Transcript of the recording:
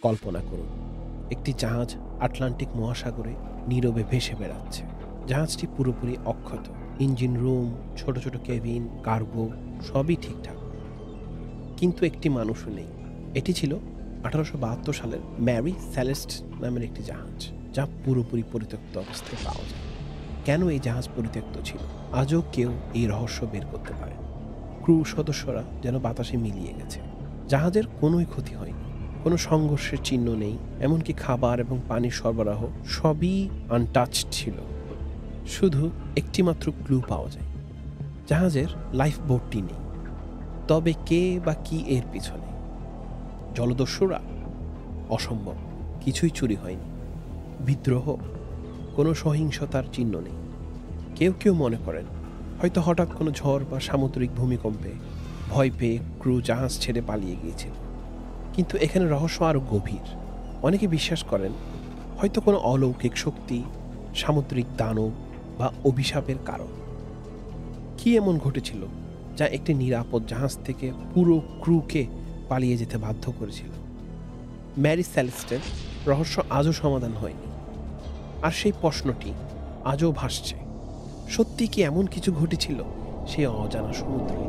কল্পনা করুন, একটি জাহাজ আটলান্টিক মহাসাগরে নীরবে ভেসে বেড়াচ্ছে। জাহাজটি পুরোপুরি অক্ষত, ইঞ্জিন রুম, ছোট ছোট কেবিন, কার্গো সবই ঠিকঠাক, কিন্তু একটি মানুষও নেই। এটি ছিল 1872 সালের ম্যারি সেলেস্ট নামের একটি জাহাজ, যা পুরোপুরি পরিত্যক্ত অবস্থায় পাওয়া যায়। কেন এই জাহাজ পরিত্যক্ত ছিল, আজও কেউ এই রহস্য বের করতে পারে। ক্রু সদস্যরা যেন বাতাসে মিলিয়ে গেছে। জাহাজের কোনোই ক্ষতি হয়নি, কোনো সংঘর্ষের চিহ্ন নেই, এমনকি খাবার এবং পানির সরবরাহ সবই আনটাচড ছিল। শুধু একটিমাত্র ক্লু পাওয়া যায়, জাহাজের লাইফ বোটটি নেই। তবে কে বা কি এর পিছনে? জলদস্যুরা? অসম্ভব, কিছুই চুরি হয়নি। বিদ্রোহ? কোনো সহিংসতার চিহ্ন নেই। কেউ কেউ মনে করেন হয়তো হঠাৎ কোনো ঝড় বা সামুদ্রিক ভূমিকম্পে ভয় পেয়ে ক্রু জাহাজ ছেড়ে পালিয়ে গিয়েছিল। কিন্তু এখানে রহস্য আরও গভীর। অনেকে বিশ্বাস করেন হয়তো কোনো অলৌকিক শক্তি, সামুদ্রিক দানব বা অভিশাপের কারণ। কি এমন ঘটেছিল যা একটি নিরাপদ জাহাজ থেকে পুরো ক্রুকে পালিয়ে যেতে বাধ্য করেছিল? ম্যারি সেলেস্টের রহস্য আজও সমাধান হয়নি, আর সেই প্রশ্নটি আজও ভাসছে। সত্যি কি এমন কিছু ঘটেছিল সেই অজানা সমুদ্রে?